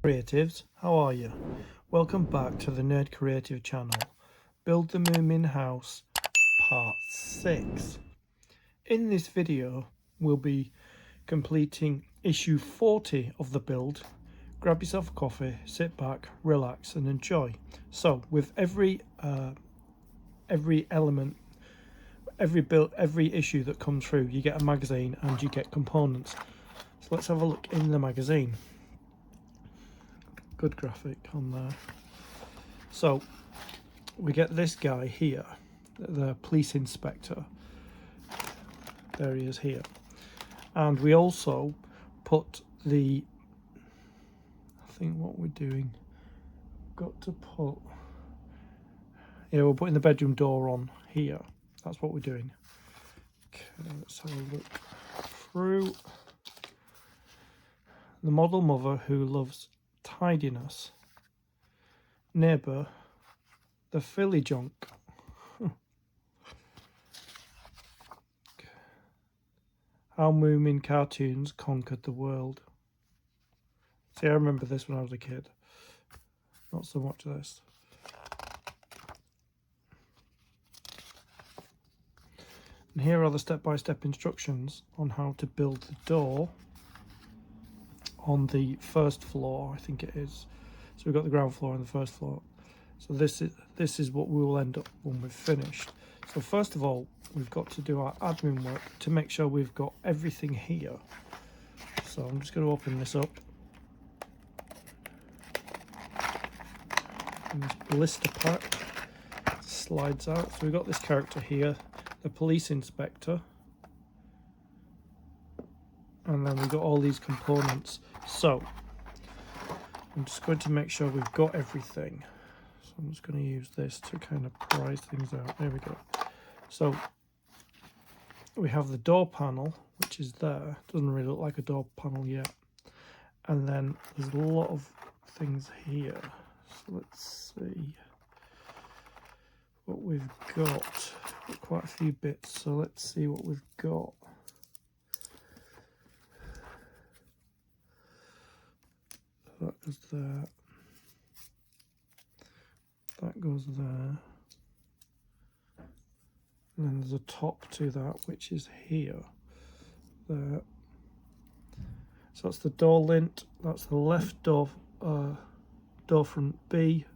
Creatives, how are you? Welcome back to the Nerd Creative channel. Build the Moomin house part 6. In this video we'll be completing issue 40 of the build. Grab yourself a coffee, sit back, relax and enjoy. So with every element, every issue that comes through, you get a magazine and you get components. So let's have a look in the magazine. Good graphic on there. So we get this guy here, the police inspector. There he is here. And we also put the, I think what we're doing, got to put, yeah, we're putting the bedroom door on here. That's what we're doing. Okay, let's have a look through. The model mother who loves tidiness. Neighbour, the Philly junk. How Moomin cartoons conquered the world. See, I remember this when I was a kid. Not so much this. And here are the step-by-step instructions on how to build the door on the first floor, I think it is. So we've got the ground floor and the first floor. So this is what we will end up when we've finished. So first of all, we've got to do our admin work to make sure we've got everything here. So I'm just going to open this up. And this blister pack slides out. So we've got this character here, the police inspector. And then we've got all these components. So I'm just going to make sure we've got everything. So I'm just going to use this to kind of prize things out. There we go. So we have the door panel, which is there. Doesn't really look like a door panel yet. And then there's a lot of things here. So let's see what we've got. Got quite a few bits. So let's see what we've got. That goes there. That goes there. And then there's a top to that, which is here. There. So that's the door lint. That's the left door, door front B.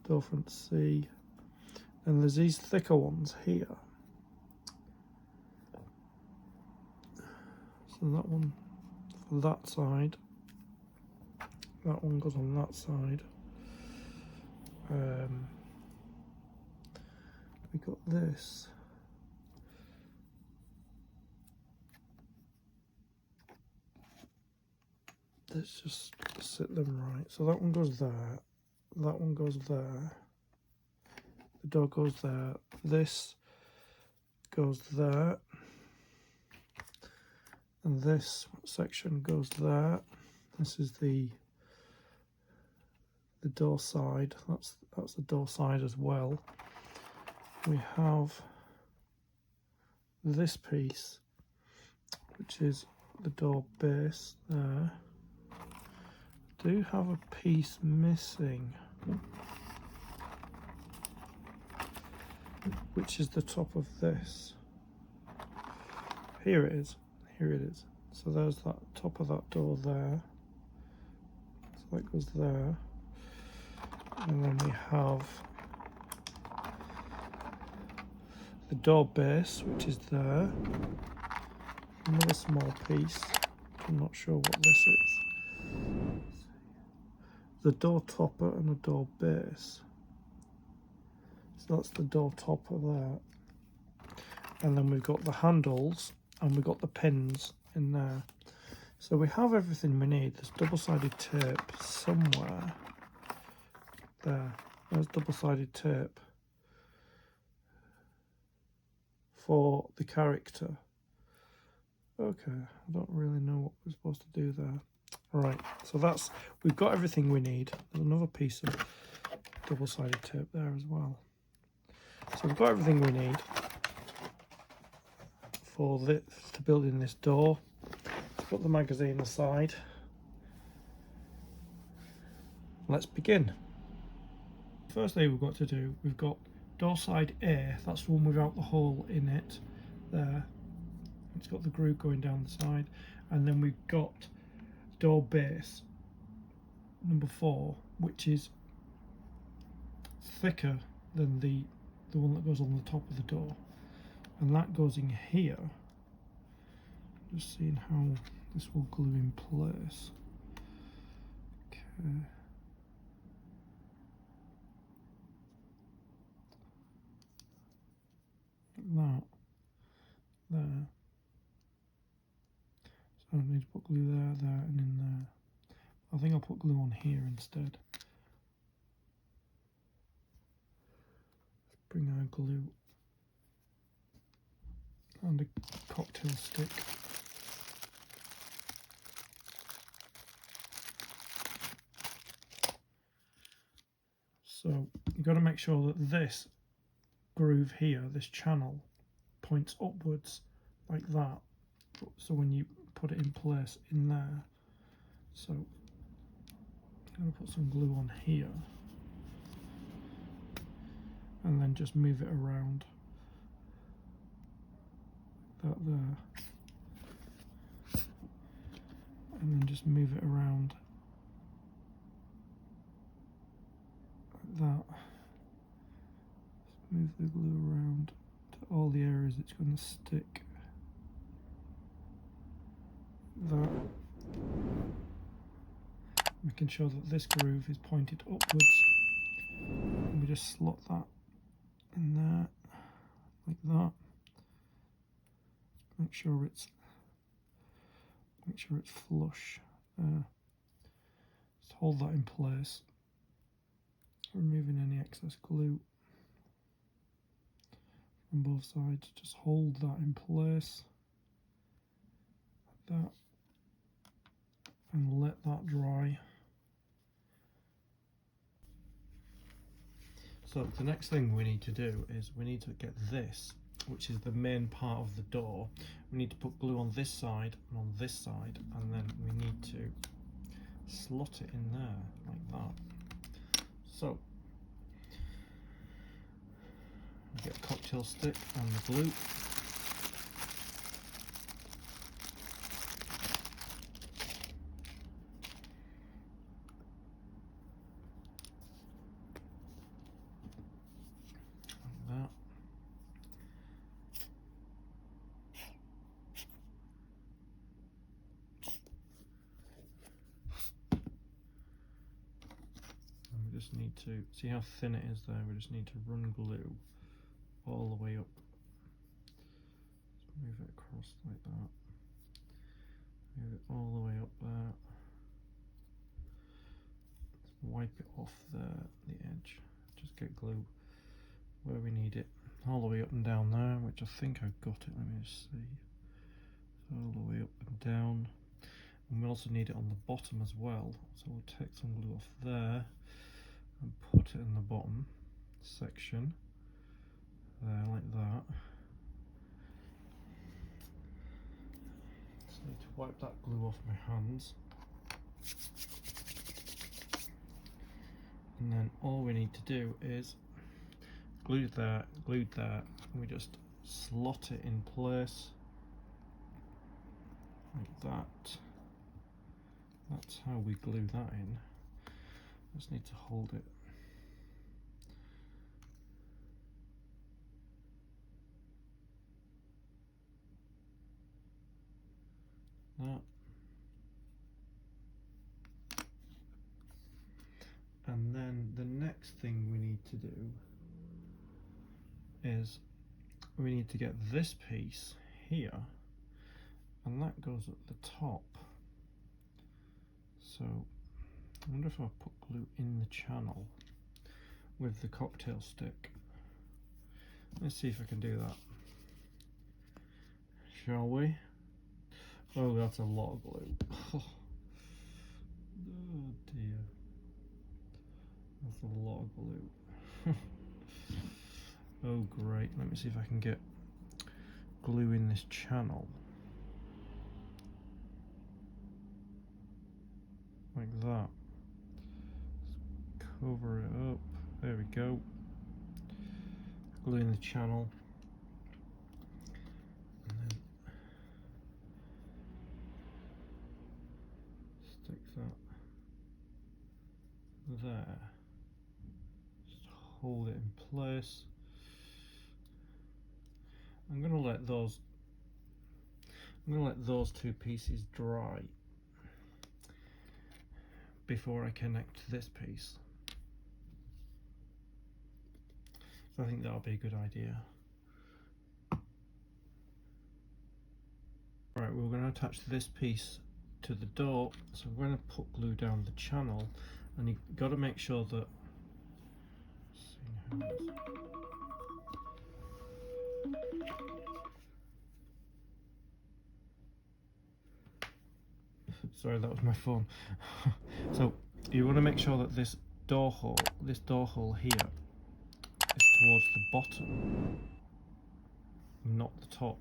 Door front C. And there's these thicker ones here. So that one for that side. That one goes on that side. We got this. Let's just sit them right. So that one goes there. That one goes there. The door goes there. This goes there. And this section goes there. This is the door side. That's the door side as well. We have this piece, which is the door base there. Do have a piece missing, which is the top of this. Here it is. Here it is. So there's that top of that door there. So that goes there. And then we have the door base, which is there. Another small piece. I'm not sure what this is. The door topper and a door base. So that's the door topper there. And then we've got the handles and we've got the pins in there. So we have everything we need. There's double-sided tape somewhere. There. There's double-sided tape for the character. Okay, I don't really know what we're supposed to do there. Right, so we've got everything we need. There's another piece of double-sided tape there as well. So we've got everything we need for this, to build in this door. put the magazine aside. Let's begin. First thing we've got to do, we've got door side A, that's the one without the hole in it there. It's got the groove going down the side, and then we've got door base number 4, which is thicker than the one that goes on the top of the door, and that goes in here. Just seeing how this will glue in place. Okay. Like that. There. So I need to put glue there, there, and in there. I think I'll put glue on here instead. Let's bring our glue and a cocktail stick. So you've got to make sure that this groove here, this channel, points upwards like that. So when you put it in place in there, so I'm going to put some glue on here and then just move it around that there, and then just move it around like that. Just move the glue around to all the areas it's going to stick. That, making sure that this groove is pointed upwards, and we just slot that in there like that. Make sure it's flush there. Just hold that in place, removing any excess glue from both sides. Just hold that in place like that and let that dry. So the next thing we need to do is we need to get this, which is the main part of the door. We need to put glue on this side and on this side, and then we need to slot it in there like that. So get a cocktail stick and the glue. Just need to see how thin it is there. We just need to run glue all the way up. Just move it across like that. Move it all the way up there. Just wipe it off there, the edge. Just get glue where we need it. All the way up and down there, which I think I've got it. Let me just see. All the way up and down. And we also need it on the bottom as well. So we'll take some glue off there and put it in the bottom section there like that. Just need to wipe that glue off my hands, and then all we need to do is glue there, glued there, and we just slot it in place like that. That's how we glue that in. Just need to hold it. That. And then the next thing we need to do is we need to get this piece here, and that goes at the top. So I wonder if I put glue in the channel with the cocktail stick. Let's see if I can do that. Shall we? Oh, that's a lot of glue. Oh dear. That's a lot of glue. Oh great, let me see if I can get glue in this channel. like that. Let's cover it up. There we go. Glue in the channel. And then stick that there. Just hold it in place. I'm gonna let those two pieces dry before I connect this piece. So I think that'll be a good idea. Right, we're going to attach this piece to the door, so I'm going to put glue down the channel, and you've got to make sure that. Sorry, that was my phone. So you want to make sure that this door hole here is towards the bottom, not the top.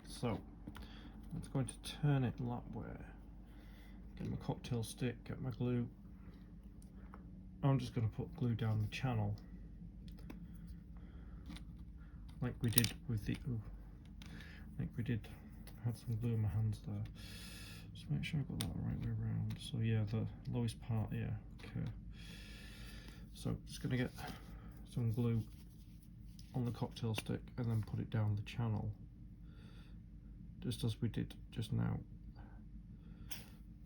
So I'm just going to turn it that way. Get my cocktail stick, get my glue. I'm just going to put glue down the channel, like we did with the. I had some glue in my hands there. Just make sure I got that the right way around. So yeah, the lowest part, yeah, okay. So just gonna get some glue on the cocktail stick and then put it down the channel, just as we did just now.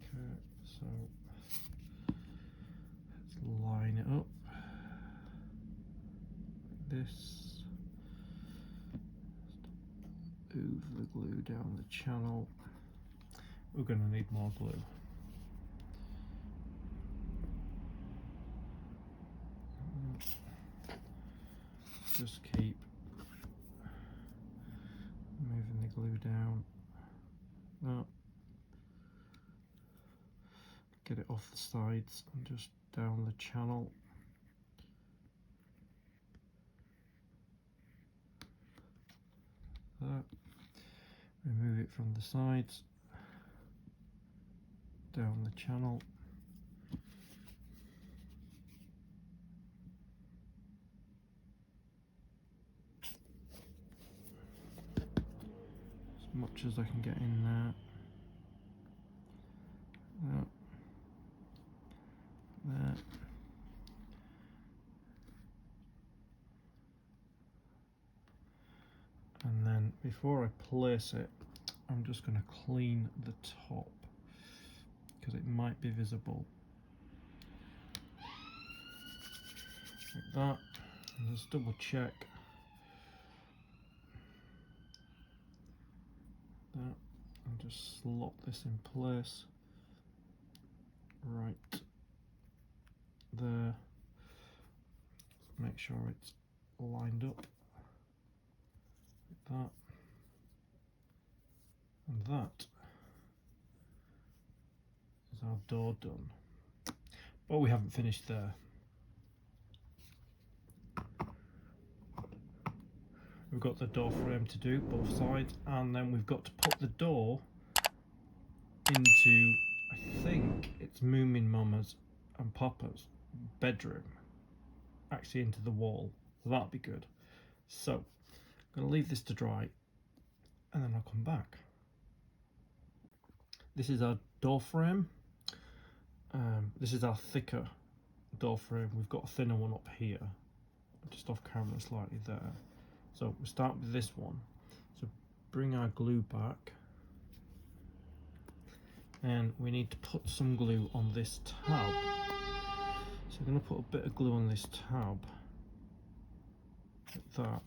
Okay, so let's line it up like this. Move the glue down the channel. We're going to need more glue. Just keep moving the glue down. No. Get it off the sides and just down the channel. That. Remove it from the sides. Down the channel. As much as I can get in there. There. And then before I place it, I'm just going to clean the top because it might be visible. Like that. And just double check that and just slot this in place right there. Make sure it's lined up like that, and that is our door done. But we haven't finished there. We've got the door frame to do, both sides, and then we've got to put the door into, I think it's Moomin Mama's and Papa's bedroom, actually into the wall. So that'll be good. So I'm going to leave this to dry and then I'll come back. This is our door frame. This is our thicker door frame. We've got a thinner one up here, just off camera slightly there. So we start with this one. So bring our glue back, and we need to put some glue on this tab. So I'm going to put a bit of glue on this tab, like that,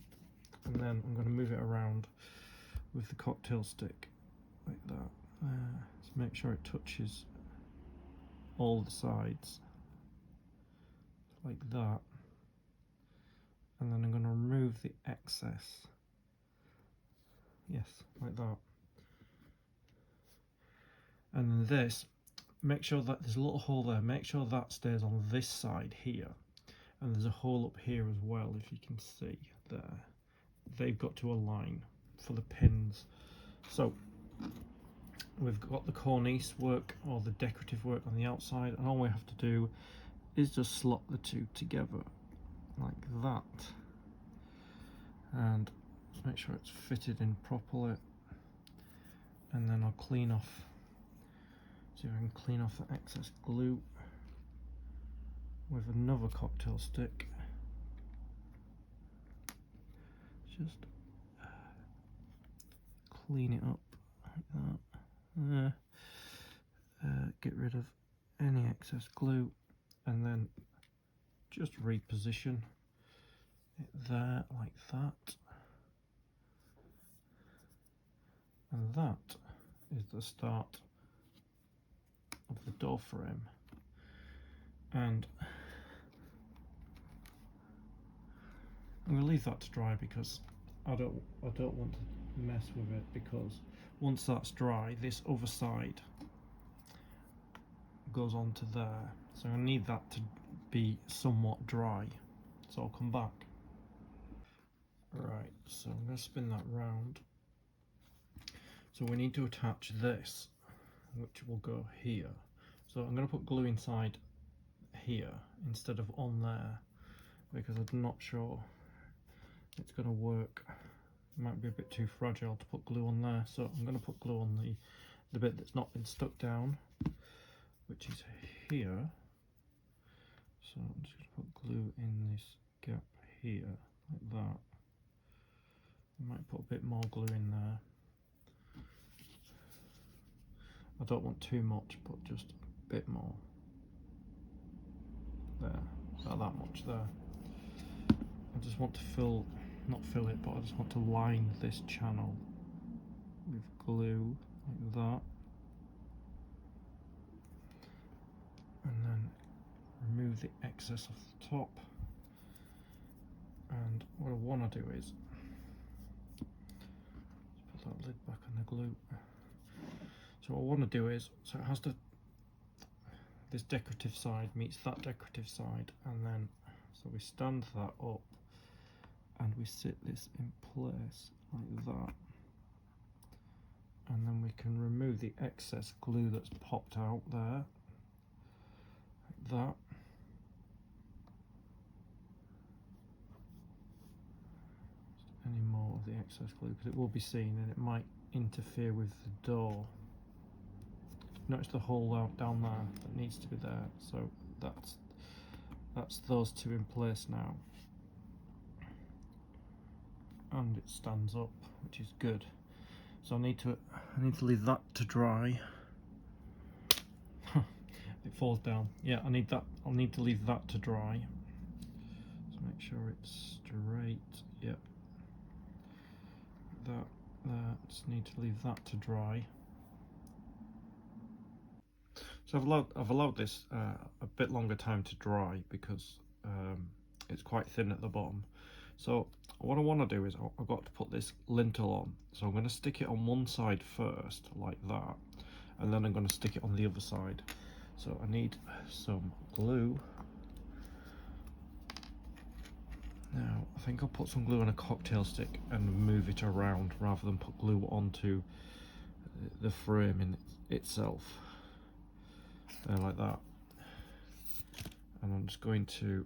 and then I'm going to move it around with the cocktail stick, like that. So make sure it touches all the sides, like that. And then I'm going to remove the excess. Yes, like that. And then this, make sure that there's a little hole there. Make sure that stays on this side here. And there's a hole up here as well, if you can see there. They've got to align for the pins. So we've got the cornice work or the decorative work on the outside, and all we have to do is just slot the two together like that, and just make sure it's fitted in properly, and then I'll clean off, see if I can clean off the excess glue with another cocktail stick. Just clean it up like that. Get rid of any excess glue, and then just reposition it there like that. And that is the start of the door frame. And I'm going to leave that to dry because I don't want to mess with it, because once that's dry, this other side goes on to there. So I need that to be somewhat dry. So I'll come back. Right, so I'm going to spin that round. So we need to attach this, which will go here. So I'm going to put glue inside here instead of on there, because I'm not sure it's going to work. It might be a bit too fragile to put glue on there, so I'm going to put glue on the bit that's not been stuck down, which is here. So I'm just going to put glue in this gap here, like that. I might put a bit more glue in there. I don't want too much, but just a bit more. There, not that much there. I just want to not fill it, but I just want to line this channel with glue like that. And then remove the excess off the top. And what I want to do is just put that lid back on the glue. So what I want to do is, so it has to, this decorative side meets that decorative side, and then so we stand that up and we sit this in place like that, and then we can remove the excess glue that's popped out there like that. Just any more of the excess glue, because it will be seen and it might interfere with the door. Notice the hole out down there that needs to be there, so that's those two in place now, and it stands up, which is good. So I need to leave that to dry. It falls down. Yeah, I'll need to leave that to dry. So make sure it's straight. Yep. That there. Just need to leave that to dry. So I've allowed this a bit longer time to dry, because it's quite thin at the bottom. So what I want to do is I've got to put this lintel on. So I'm going to stick it on one side first, like that, and then I'm going to stick it on the other side. So I need some glue. Now I think I'll put some glue on a cocktail stick and move it around rather than put glue onto the frame in itself. Like that. And I'm just going to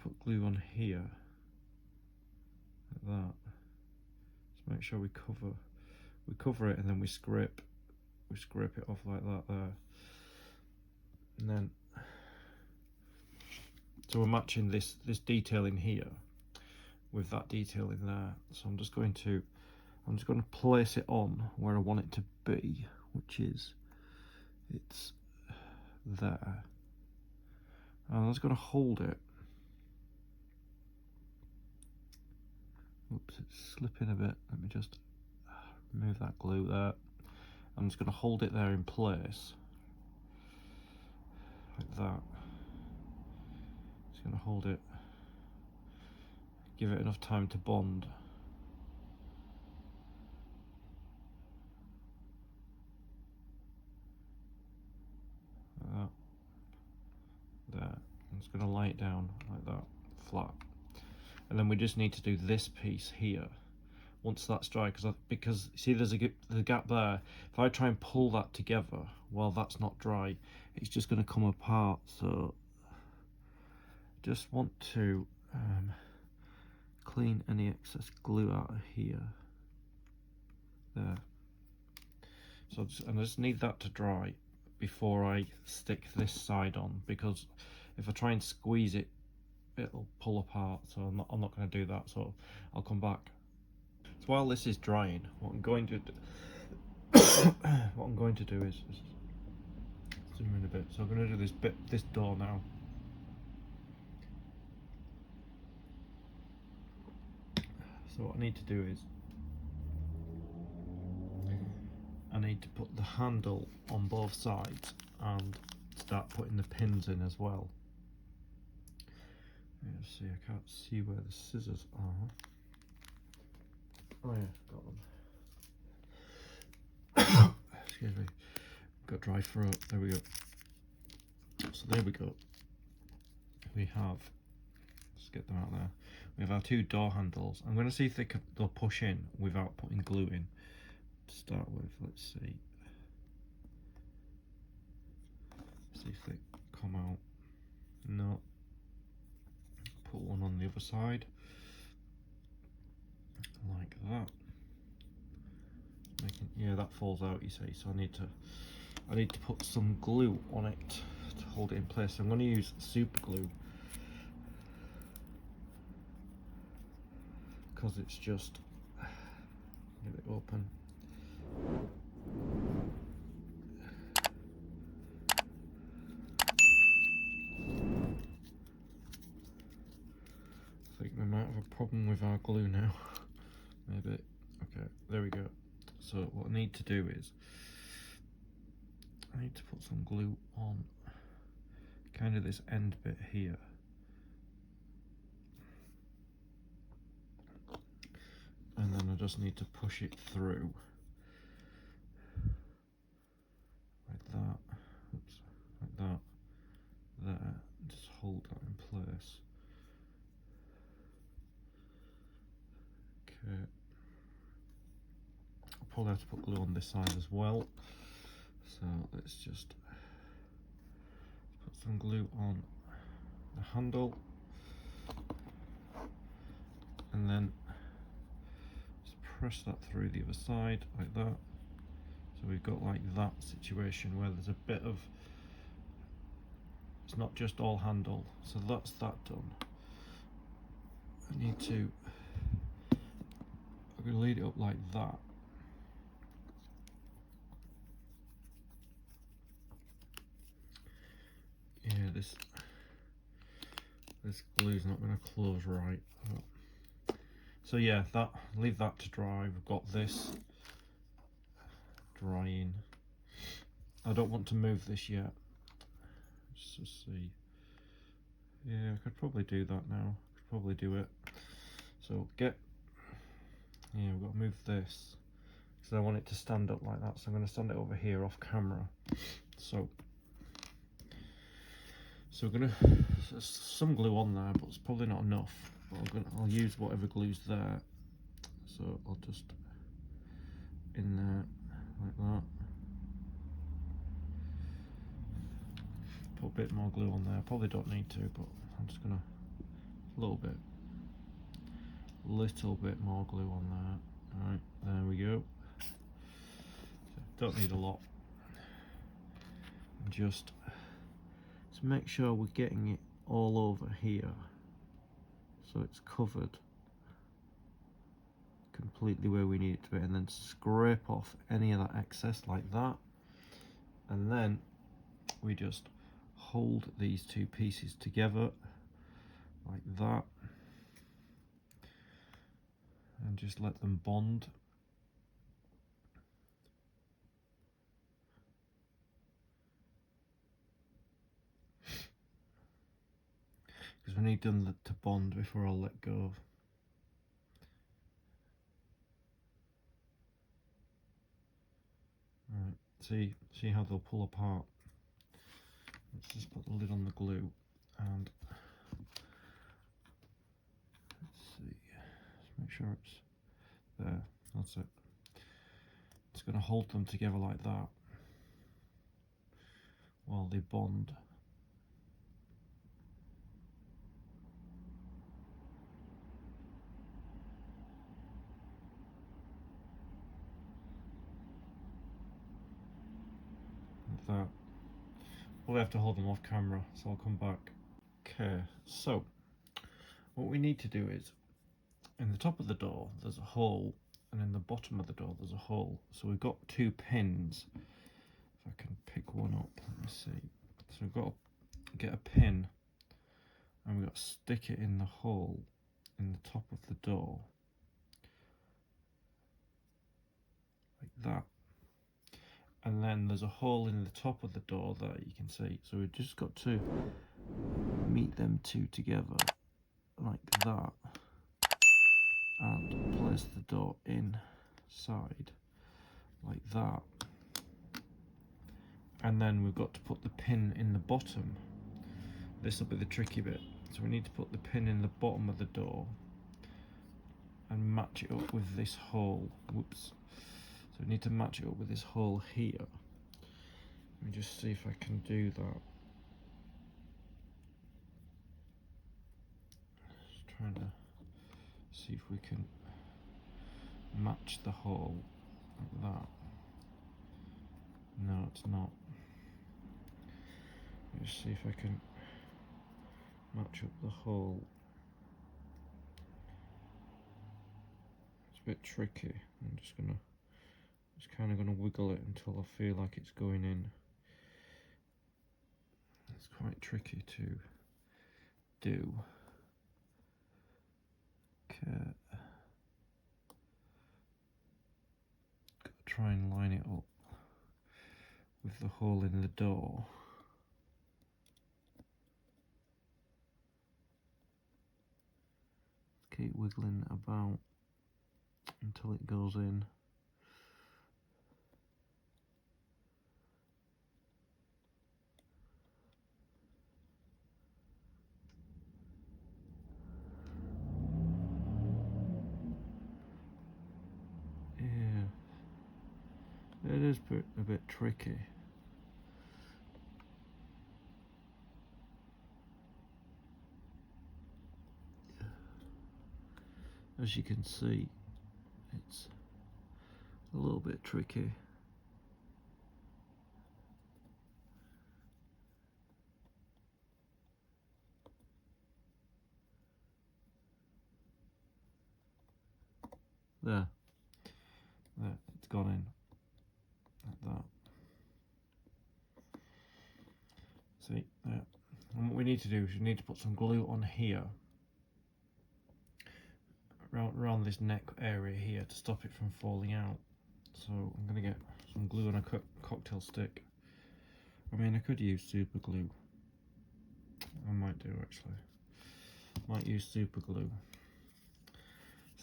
put glue on here like that. Just make sure we cover it, and then we scrape it off like that there. And then so we're matching this detail in here with that detail in there. So I'm just going to place it on where I want it to be, which is it's there. And I'm just going to hold it. Oops, it's slipping a bit. Let me just remove that glue there. I'm just going to hold it there in place like that. Just going to hold it, give it enough time to bond. Like that. There. I'm just going to lay it down like that, flat. And then we just need to do this piece here. once that's dry, because see there's a gap there. If I try and pull that together while that's not dry, it's just going to come apart. So just want to clean any excess glue out of here. There. So I just need that to dry before I stick this side on, because if I try and squeeze it, it'll pull apart. So I'm not going to do that. So I'll come back. So while this is drying, what I'm going to do, is zoom in a bit. So I'm going to do this door now. So what I need to do is I need to put the handle on both sides and start putting the pins in as well. Let's see, I can't see where the scissors are. Oh yeah, got them. Excuse me, got dry throat. There we go. So there we go. We have, let's get them out there. We have our two door handles. I'm going to see if they'll push in without putting glue in. To start with, let's see if they come out. No. Put one on the other side, like that. Yeah, that falls out, you see. So I need to put some glue on it to hold it in place. So I'm going to use super glue, because it's just, get it open. I think we might have a problem with our glue now. Maybe. Okay, there we go. So what I need to do is I need to put some glue on kind of this end bit here. And then I just need to push it through like that. Oops, like that. There. Just hold that in place. Okay. I'll probably have to put glue on this side as well. So let's just put some glue on the handle, and then just press that through the other side like that. So we've got like that situation where there's a bit of, it's not just all handle. So that's that done. I need to, I'm going to lead it up like that. Yeah, this glue's not going to close right. So yeah, leave that to dry. We've got this drying. I don't want to move this yet. Let's just see. Yeah, I could probably do that now. Could probably do it. So yeah, we've got to move this because I want it to stand up like that. So I'm going to stand it over here off camera. So we're gonna, there's some glue on there, but it's probably not enough. But I'll use whatever glue's there. So I'll just in there like that. Put a bit more glue on there. Probably don't need to, but I'm just gonna little bit more glue on there. All right, there we go. Don't need a lot. And just to make sure we're getting it all over here, so it's covered completely where we need it to be, and then scrape off any of that excess like that, and then we just hold these two pieces together like that and just let them bond. Because we need them to bond before I'll let go. Right, see how they'll pull apart. Let's just put the lid on the glue and let's see, just make sure it's there, that's it. It's going to hold them together like that while they bond. Like that. We'll have to hold them off camera, so I'll come back. Okay, so what we need to do is, in the top of the door there's a hole, and in the bottom of the door there's a hole. So we've got 2 pins. If I can pick one up, let me see. So we've got to get a pin, and we've got to stick it in the hole in the top of the door, like that. And then there's a hole in the top of the door that you can see. So we've just got to meet them 2 together like that, and place the door inside like that. And then we've got to put the pin in the bottom. This will be the tricky bit. So we need to put the pin in the bottom of the door and match it up with this hole. Whoops. So we need to match it up with this hole here. Let me just see if I can do that. Just trying to see if we can match the hole like that. No, it's not. Let me just see if I can match up the hole. It's a bit tricky. I'm just kind of gonna wiggle it until I feel like it's going in. It's quite tricky to do. Okay. Gotta try and line it up with the hole in the door. Keep wiggling it about until it goes in. Yeah, it is a bit tricky. As you can see, it's a little bit tricky. There, it's gone in like that. See, there. And what we need to do is we need to put some glue on here, around this neck area here, to stop it from falling out. So I'm going to get some glue on a cocktail stick. I mean, I could use super glue. I might do, actually. Might use super glue.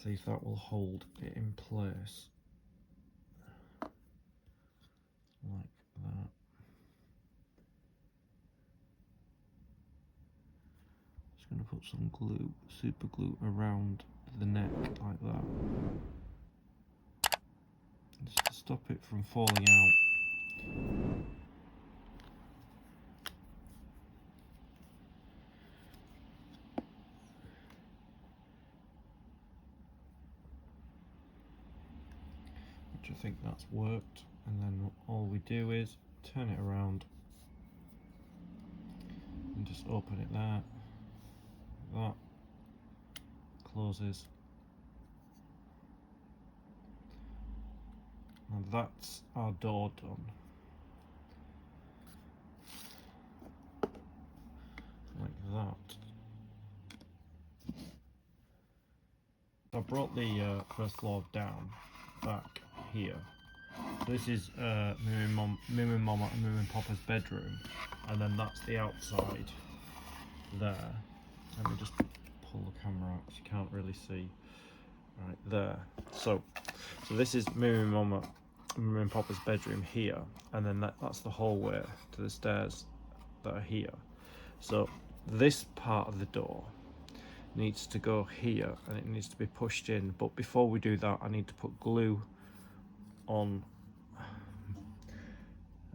See if that will hold it in place. Like that. Just going to put some glue, super glue, around the neck like that. Just to stop it from falling out. Which I think that's worked. And then all we do is turn it around and just open it there. That closes. And that's our door done. Like that. I brought the first floor down, back here. This is Moomin Mama and Moomin Papa's bedroom, and then that's the outside there. Let me just pull the camera out because you can't really see. Right there. So this is Moomin Mama and Moomin Papa's bedroom here, and then that's the hallway to the stairs that are here. So this part of the door needs to go here and it needs to be pushed in. But before we do that, I need to put glue on.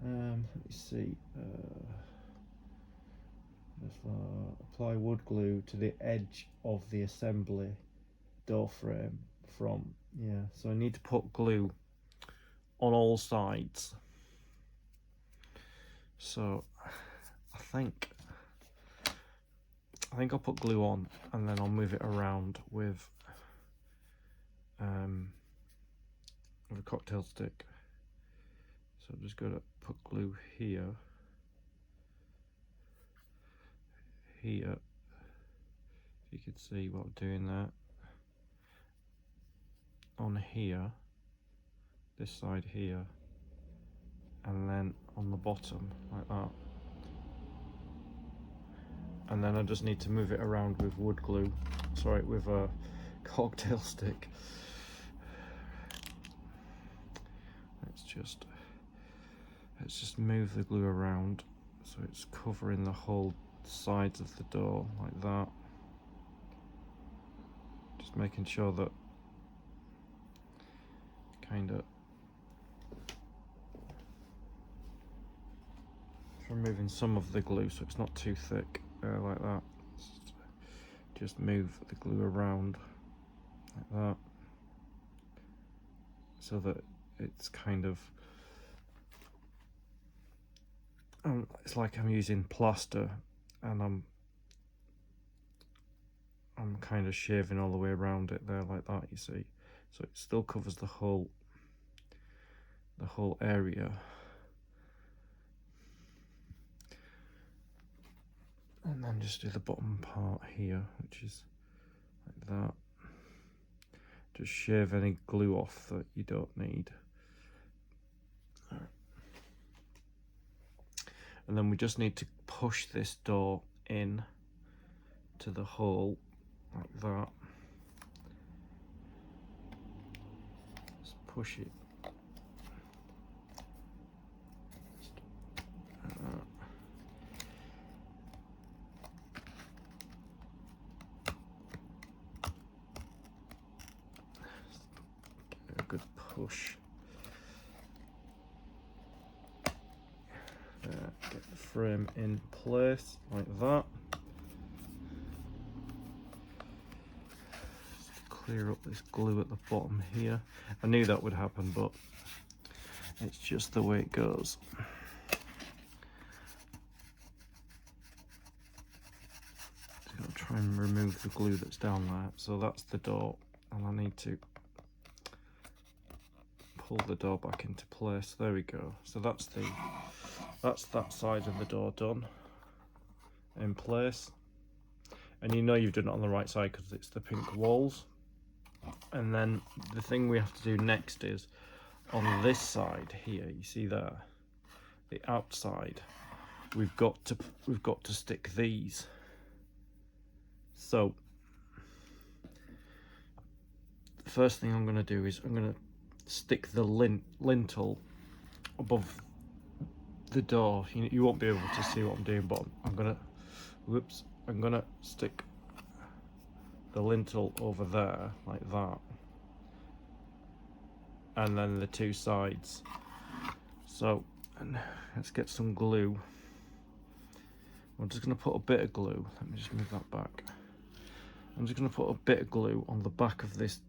Let me see. Apply wood glue to the edge of the assembly door frame from, yeah, so I need to put glue on all sides. So I think I'll put glue on and then I'll move it around with a cocktail stick. So I'm just going to put glue here, here, if you can see what I'm doing there, on here, this side here, and then on the bottom like that. And then I just need to move it around with wood glue, sorry, with a cocktail stick. Let's just move the glue around so it's covering the whole sides of the door like that. Just making sure that kind of removing some of the glue so it's not too thick, like that. Just move the glue around like that so that it's kind of, it's like I'm using plaster and I'm kind of shaving all the way around it there like that, you see, so it still covers the whole area. And then just do the bottom part here, which is like that. Just shave any glue off that you don't need. And then we just need to push this door in to the hole like that. Just push it. Like that. A good push. Get the frame in place like that. Just clear up this glue at the bottom here. I knew that would happen, but it's just the way it goes. Just gonna try and remove the glue that's down there. So that's the door, and I need to pull the door back into place. There we go. So that's that side of the door done in place, and you know you've done it on the right side because it's the pink walls. And then the thing we have to do next is on this side here, you see there, the outside, we've got to stick these. So the first thing I'm going to do is I'm going to stick the lintel above the door. You won't be able to see what I'm doing, but I'm gonna stick the lintel over there like that, and then the two sides. So, and let's get some glue. I'm just gonna put a bit of glue. Let me just move that back. I'm just gonna put a bit of glue on the back of this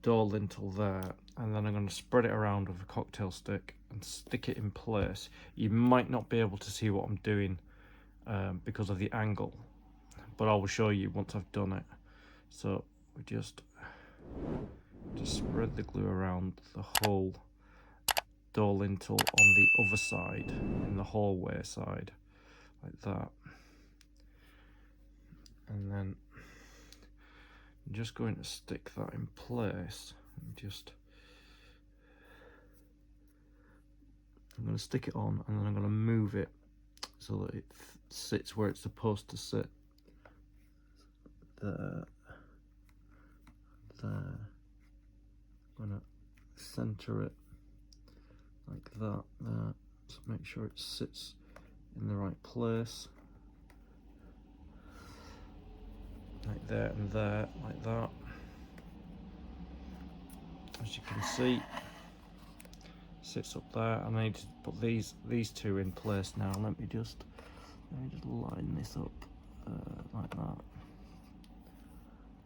door lintel there, and then I'm going to spread it around with a cocktail stick and stick it in place. You might not be able to see what I'm doing because of the angle, but I will show you once I've done it. So we just spread the glue around the whole door lintel on the other side, in the hallway side, like that. And then I'm just going to stick that in place. I'm going to stick it on, and then I'm going to move it so that it sits where it's supposed to sit. There. I'm going to center it like that there. Just make sure it sits in the right place. like there and there, like that. As you can see, sits up there, and I need to put these two in place now. Let me just line this up like that.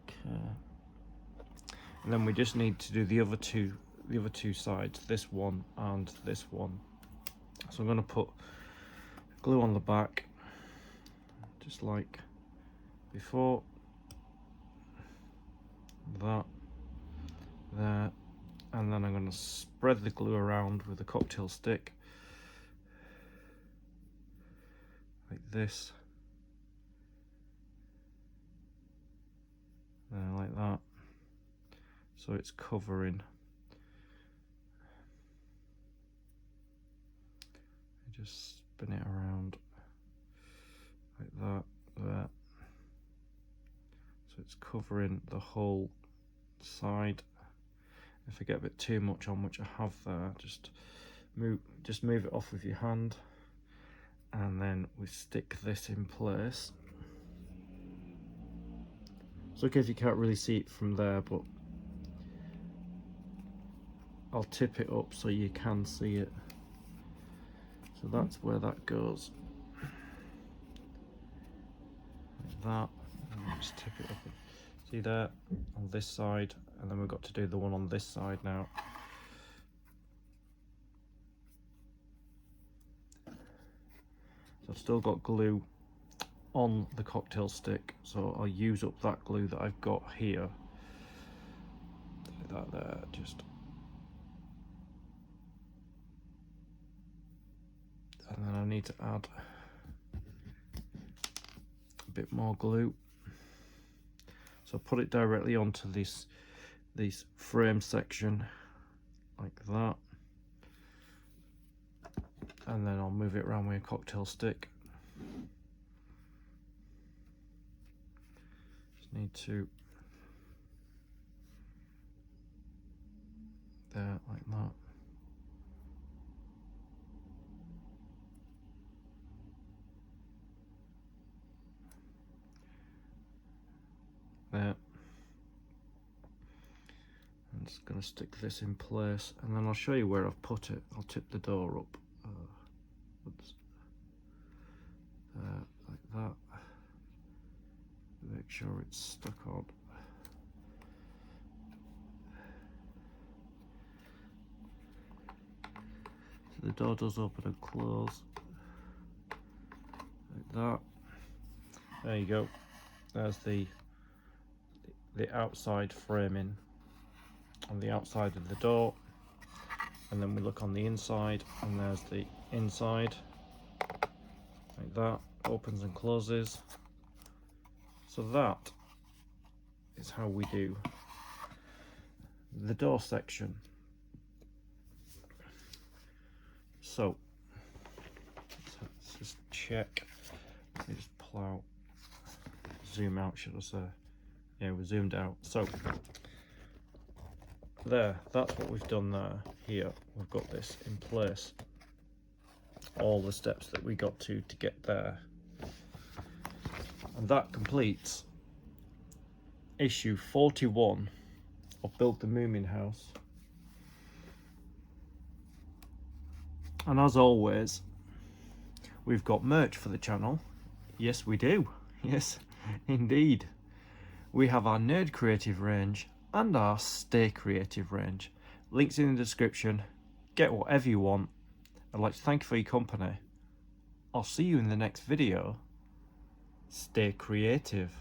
Okay, and then we just need to do the other two sides, this one and this one. So I'm going to put glue on the back, just like before. That there, and then I'm going to spread the glue around with a cocktail stick like this, like that, so it's covering. Just spin it around like that, there, so it's covering the whole side. If I get a bit too much on, which I have there, just move it off with your hand, and then we stick this in place. It's okay if you can't really see it from there, but I'll tip it up so you can see it. So that's where that goes, like that, and just tip it up. See there, on this side, and then we've got to do the one on this side now. So I've still got glue on the cocktail stick, so I'll use up that glue that I've got here. Like that there, just. And then I need to add a bit more glue. So put it directly onto this frame section like that, and then I'll move it around with a cocktail stick. Just need to there, like that. There. I'm just going to stick this in place, and then I'll show you where I've put it. I'll tip the door up. Like that. Make sure it's stuck on. So the door does open and close. Like that. There you go. There's the outside framing on the outside of the door, and then we look on the inside, and there's the inside like that, opens and closes. So that is how we do the door section. So let's just check. Let me just zoom out, should I say. Yeah, we're zoomed out. So there, that's what we've done there. Here we've got this in place, all the steps that we got to get there, and that completes issue 41 of Build the Moomin House. And as always, we've got merch for the channel. Yes, we do. Yes, indeed. We have our Nerd Creative range and our Stay Creative range. Links in the description. Get whatever you want. I'd like to thank you for your company. I'll see you in the next video. Stay creative.